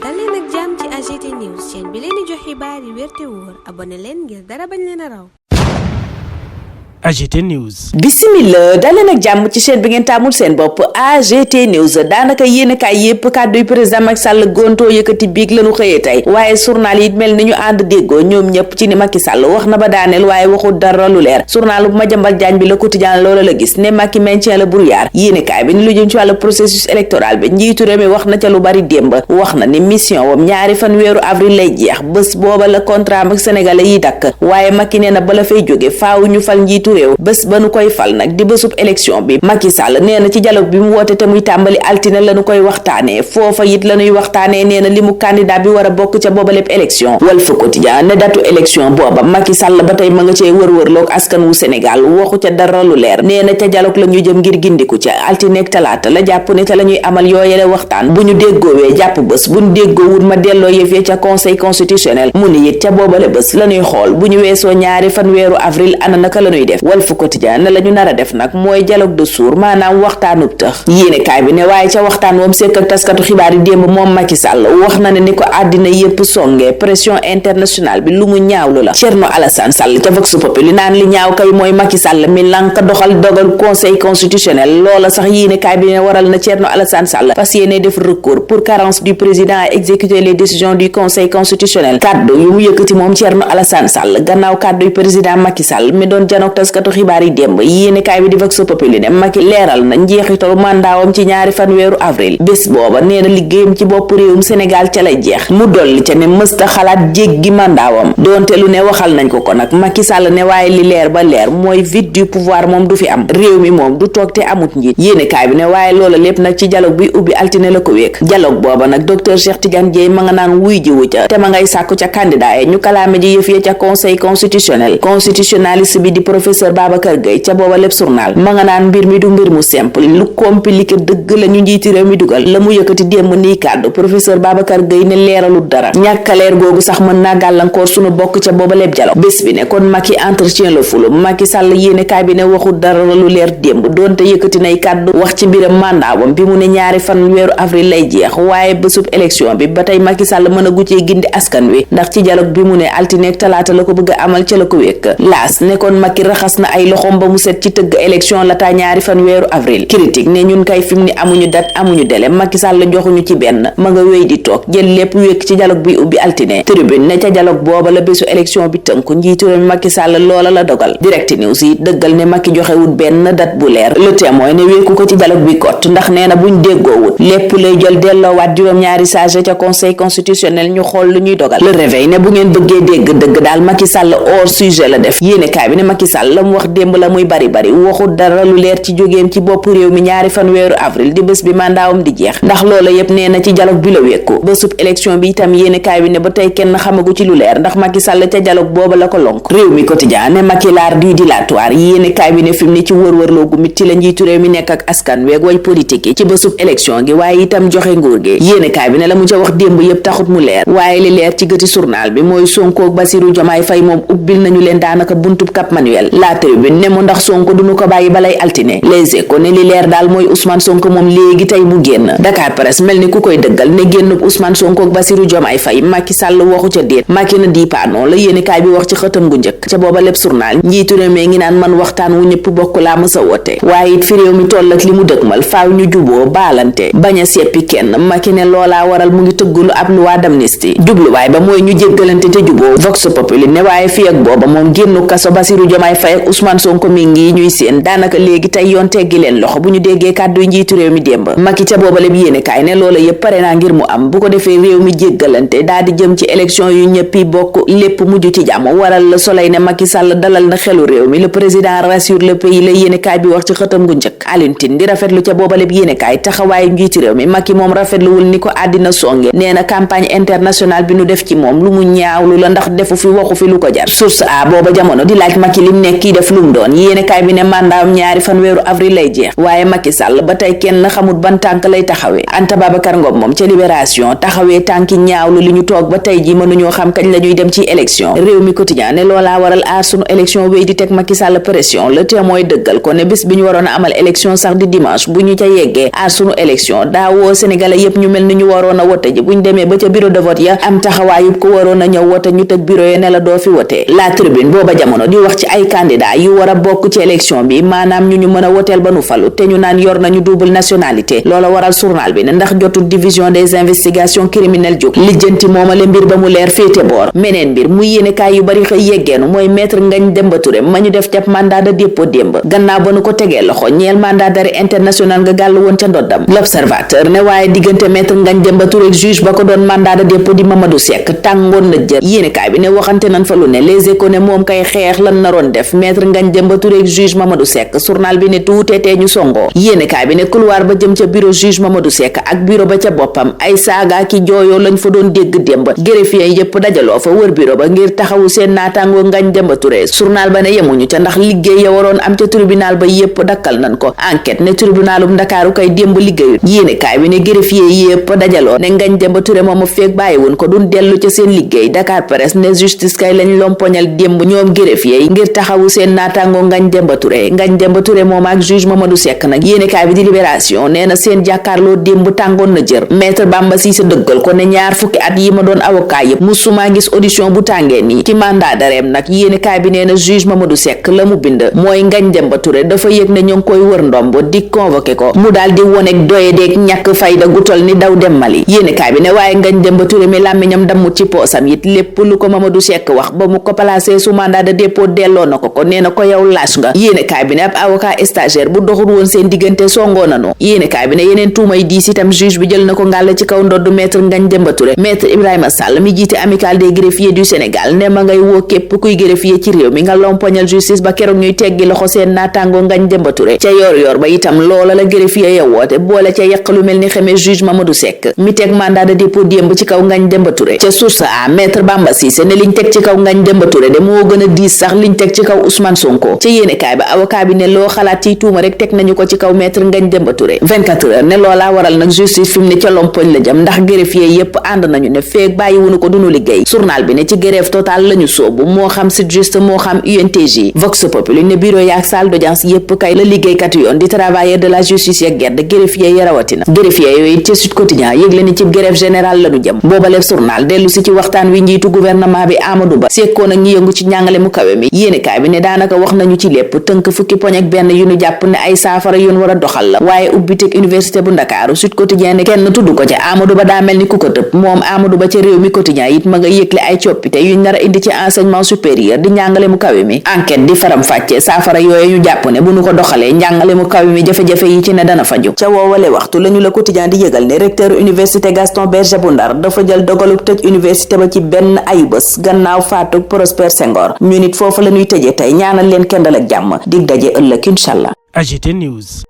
dal leen ak jàmm ci AGT News chaîne bi leen di jox xibaar yi wér te wóor abonné leen ngir dara bañ leen a raw. AGT News. Bismillah daleen ak jàmm ci chaîne bi ngeen taamul seen bopp AGT News daanaka yéenekaay yépp kàdduy président Macky Sall gontoo yëkkati biig lañu xëyee tey waaye journal yi mel ni ñu ànd déggoo ñoom ñëpp ci ni Macky Sall wax na ba daaneel waaye waxul dara lu leer journal bu Madiambal Diagne bi Le Quotidien loola la gis ne Macky maintient le brouillard yéenekaay bi ni lu jëm ci wàllu processus électoral bi njiitu réew mi wax na ca lu bari démb wax na ni mission wam ñaari fan weeru avril lay jeex bés booba la contrat ak sénégalais yi dakk waaye Macky nee na bala fay jóge faaw ñu fal njiitu réew bés ba nu koy fal nag di bésub élection bi Macky Sall nee na ci dialogue bi mu woote te muy tàmbali altine la nu koy waxtaanee foofa it la nuy waxtaanee nee na li mu candidat bi war a bokk ca booba lépp élection Walf Quotidien ne datu élection booba Macky Sall ba tey ma nga cee wër-wërloog askan wu Sénégal waxu ca dara lu leer nee na ca dialogue la ñu jëm ngir gindiku ca altine ak talaata la jàpp ne ca la ñuy amal yooyele waxtaan bu ñu déggoowee jàpp bés bu ñu déggoowul ma delloo yëf ya ca conseil constitutionnel mu ni it ca boobale bés la ñuy xool bu ñu weesoo ñaari fan weeru avril ana naka la ñuy def Walf Quotidien ne la ñu nar a def nag mooy dialogue de sourds maanaam waxtaanub tëx yéenekaay bi ne waaye ca waxtaan moom sekk ak taskatu xibaar yi démb moom Macky Sall wax na ne ni ko àddina yépp songe pression internationale bi lu mu ñaawlu la Thierno Alassane Sall ca Vox Populi naan li ñaaw kay mooy Macky Sall mi lank doxal dogal conseil constitutionnel loola sax yéenekaay bi ne waral na Thierno Alassane Sall fas yéene def recours pour carence du président à exécuter les décisions du conseil constitutionnel kaddu yu mu yëkkati moom Thierno Alassane Sall gannaaw kaddu yu président Macky Sall mi doon janook taskatu xibaar yi démb yéenekaay bi di Vox Populi ne Macky leeral na njeexitalu mandaawam ci ñaari fan weeru avril bés booba nee na liggéeyam ci bopp réewum Sénégal ca lay jeex mu dolli ca ne mësta xalaat jéggi mandaawam doonte lu ne waxal nañ ko nag Macky Sall ne waaye li leer ba leer mooy vide du pouvoir moom du fi am réew mi moom du toog te amut njiit yéenekaay bi ne waaye loola lépp nag ci dialogue bi ubbi altine la ko wéek dialogue booba nag docteur Cheikh Tidiane Dièye ma nga naan wuy jiwu ca te ma ngay sàkku ca candidat yi ñu kalaame ji yëf ya ca conseil constitutionnel constitutionnaliste bi di professeur Babacar Gueye ca booba lépp journal ma nga naan mbir mi du mbir mu simple lu compliqué dëgg la ñu njiiti réew mi dugal la mu yëkkati démb nii kàddu professeur Babacar Gueye ne leeralu dara ñàkkaleer googu sax mën naa gàllankoor sunu bokk ca booba lépp dialogue bés bi ne kon Macky entretien le flou Macky Sall yéenekaay bi ne waxu dara lu leer démb doonte yëkkati nay kàddu wax ci mbiram mandaawam bi mu ne ñaari fan weeru avril lay jeex waaye bésub élection bi ba tey Macky Sall mën a guccee gindi askan wi ndax ci dialogue bi mu ne altine ak talaata la ko bëgg a amal ca la ko wékk laas ne kon Macky raxas na ay loxom ba mu set ci tëgg élection la taa ñaari fan weeru avril critique ne ñun kay fi mu ni amuñu date amuñu délai Macky Sall joxuñu ci benn ma nga wéy di toog jël lépp wékk ci dialogue bi ubbi altine tribune ne ca dialogue booba la bésu élection bi tënku njiitu réew mi Macky Sall loola la dogal direct news yi dëggal ne Macky joxewut benn date bu leer le témoin ne wéeku ko ci dialogue bi kot ndax nee na buñ déggoowut lépp lay jël delloowaat juróom-ñaari sage ca conseil constitutionnel ñu xool lu ñuy dogal le réveil ne bu ngeen bëggee dégg dëgg daal Macky Sall hors sujet la def yéenekaay bi ne Macky Sall la mu wax démb la muy bari waxu dara lu leer ci jógeem ci bopp réew mi ñaari fan weeru avril di bés bi mandaawam di jeex ndax loola yépp nee na ci dialogue bi la wékku bésub élection bi itam yéenekaay bi ne ba tey kenn xamagu ci lu leer ndax Macky Sall ca dialogue booba la ko lonk réew mi quotidien ne Macky l'art du dilatoire yéenekaay bi ne fi mu ne ci wër-wërloo gu mit ci la njiitu réew mi nekk ak askan weeg way politique yi ci bésub élection gi waaye itam joxe nguur gi yéenekaay bi ne la mu ca wax démb yépp taxut mu leer waaye li leer ci gëti journal bi mooy Sonko ak Bassirou Diomaye Faye moom ubbil nañu leen daanaka buntub Cap Manuel la tribune ne mu ndax Sonko duñu ko bàyyi balay altine Les Échos ne li leer daal mooy Ousmane Sonko moom léegi tey mu génn Dakar Presse mel ni ku koy dëggal ne génnub Ousmane Sonko ak Bassirou Diomaye Faye Macky Sall waxu ca déet Macky na di paano la yéenekaay bi wax ci xëtam gu njëkk ca booba lépp journal njiitu réew mi ngi naan man waxtaan wu ñëpp bokk laa mësa woote waaye it fi réew mi toll ak li mu dëgmal faaw ñu juboo baalante bañ a seppi kenn Macky ne loolaa waral mu ngi tëggulu ab loi d'amnistie jubluwaay ba mooy ñu jéggalante te juboo Vox Populi ne waaye fi ak booba moom génnu kaso Bassirou Diomaye Faye ak Ousmane Sonko mi ngi ñuy seen daanaka léegi tey yoon teggi leen loxo bu ñu déggee kàddu njiitu réew mi démb Macky ca boobale bi yéenekaay ne loola yépp pare naa ngir mu am bu ko defee réew mi jéggalante daal di jëm ci élection yu ñëppi bokk lépp mujj ci jàmm waral Le Soleil ne Macky Sall dalal na xelu réew mi le président rassure le pays la yéenekaay bi wax ci xëtam gu njëkk Alioune Tine di rafetlu ca boobale bi yéenekaay taxawaayu njiitu réew mi Macky moom rafetluwul ni ko àddina songe nee na campagne internationale bi nu def ci moom lu mu ñaawlu la ndax defu fi waxu fi lu ko jar source a booba jamono di laaj Macky lim nekk kii def lu mu doon. yéenekaay bi ne mandaam ñaari fan weeru avril lay jeex waaye Macky Sall ba tey kenn xamul ban tànk lay taxawee. Anta Babacar Ngom moom ca Libération taxawee tànki ñaawlu li ñu toog ba tey ji mënuñoo xam kañ la ñuy dem ci élection. réew mi quotidien ne loolaa waral aar sunu élection wéy di teg Macky Sall pression. Le Témoin dëggal ko ne bés bi ñu waroon a amal élection sax di dimanche bu ñu ca yeggee aar sunu élection daawoo sénégalais yépp ñu mel ni ñu waroon a wote ji buñ demee ba ca bureau de vote ya am taxawaayub ko waroon a ñëw wote ñu tëj bureau ya ne la doo fi wote. La Tribune booba jamono di wax ci ay candidat yu war a bokk ci élection bi maanaam ñu mën a woteel ba nu falu te ñu naan yor nañu double nationalité. loola waral journal bi ne ndax jotul division des investigations criminelles jóg lijjanti moomale mbir ba mu leer féete boor. meneen mbir muy yéenekaay yu bari xëy yeggeenu mooy maître Ngagne Demba Touré ma ñu def ca mandat de dépôt démb gannaaw ba nu ko tegee loxo ñeel mandat d'arrêt international nga gàll woon ca ndoddam. L'Observateur ne waaye diggante maître Ngagne Demba Touré ak juge ba ko doon mandat de dépôt di Mamadou Seck tàngoon na jër. yéenekaay bi ne waxante nañ fa lu ne. Les Échos ne moom kay xeex lan naroon def maître Ngagne Demba Touré ak juge Mamadou Seck. journal bi ne tuuteetee ñu songoo. yéenekaay bi ne couloir ba jëm ca bureau juge Mamadou Seck ak bureau ba ca boppam ay saaga ki jooyoo lañ fa doon dégg démb. greffier yépp dajaloo fa wër bureau ba ngir taxawu seen naataango Ngagne Demba Touré. journal ba ne yemuñu ca ndax liggéey ya waroon am ca tribunal ba yépp dakkal nañ ko. enquête ne tribunalum Ndakaaru kay démb liggéeyut. yéenekaay bi ne greffier yépp dajaloo ne Ngagne Demba Touré moomu feek bàyyiwun ko duñ dellu ca seen liggéey. Dakar Presse ne justice kay lañ lompoñal démb ñoom greffier yi ngir taxawu seen naataango Ngagne Demba Touré. Ngagne Demba Touré moom ak juge Mamadou Seck nag yéenekaay bi di Libération nee na seen jàkkaarloo démb tàngoon na jër. maître Bamba Cissé dëggal ko ne ñaar fukki at yi ma doon avocat yépp musuma gis audition bu tàngee nii. ci mandat d'arrêt nag yéenekaay bi nee na juge Mamadou Seck la mu bind mooy Ngagne Demba Touré dafa yëg ne ñoo ngi koy wër ndombo di convoqué ko mu daal di woneeg doyedeeg ñàkk fayda gu tol ni daw dem Mali. yéenekaay bi ne waaye Ngagne Demba Touré mi làmmiñam dammut ci poosam it lépp lu ko Mamadou Seck wax ba mu ko placé sous mandat de dépôt delloo na ko nee na ko yow lâche nga. yéenekaay bi ne ab avocat stagiaire bu doxul woon seen diggante songoo nanu. yéenekaay bi ne yeneen tuumay diis itam juge bi jël na ko ngàll ci kaw ndoddu maître Ngagne Demba Touré. maître Ibrahima Sall mi jiite amicale des greffiers du Sénégal ne ma ngay woo képp kuy greffier ci réew mi nga lompoñal justice ba keroog ñuy teggi loxo seen naataango Ngagne Demba Touré. ca yor ba itam loola la greffier ya woote boole ca yàq lu mel ni xamee juge Mamadou Seck mi teg mandat de dépôt démb ci kaw Ngagne Demba Touré. ca source a maître Bamba Cissé ne liñ teg ci kaw Ngagne Demba Touré de moo gën a diis sax liñ teg ci kaw Ousmane Sonko. ca yéenekaay ba avocat bi ne loo xalaat ci tuuma rek teg nañu ko ci kaw maître Ngagne Demba Touré. 24 heures ne loolaa waral nag justice fi mu ne ca lompoñ la jëm ndax greffier yépp ànd nañu ne feek bàyyiwunu ko duñu liggéey. journal bi ne ci grève totale lañu soobu moo xam site juste moo xam UNTJ. Vox Populi ne bureau yaak salle d'audience yépp kay la liggéeykat yoon di travailleur de la justice ya gedd greffier yi rawatina. greffier yooyu ci Sud Quotidien yëgle ni ci grève générale lañu jëm. boobaleb journal dellu si ci waxtaan wi njiitu gouvernement bi Amadou Ba sekkoon ak ñi yëngu ci njàngale mu kawe mi. yéenekaay bi ne daanaka wax nañu ci lépp tënk fukki poñ ak benn yu ñu jàpp ne ay saafara yoon war a doxal la waaye ubbiteg université bu Ndakaaru. Sud Quotidien ne kenn tudd ko ca Amadou Ba daa mel ni ku ko tëb. moom Amadou Ba ca réew mi quotidien it ma nga yëgle ay coppite yuñ nar a indi ci enseignement supérieur di njàngale mu kawe mi. enquête di faram fàcce saafara yooyu ñu jàpp ne bu ñu ko doxalee njàngale mu kawe mi jafe-jafe yi ci ne dana faju. ca woowale waxtu lañu la quotidien di yëgal ne recteur université Gaston Berger bu Ndar dafa jël dogaluk tëj université ba ci benn ayubés gannaaw faatuk Prosper Senghor. ñu nit foofu la ñuy tëjee tey ñaanal leen kendal ak jàmm dig daje ëllëg inshallah. AGT News.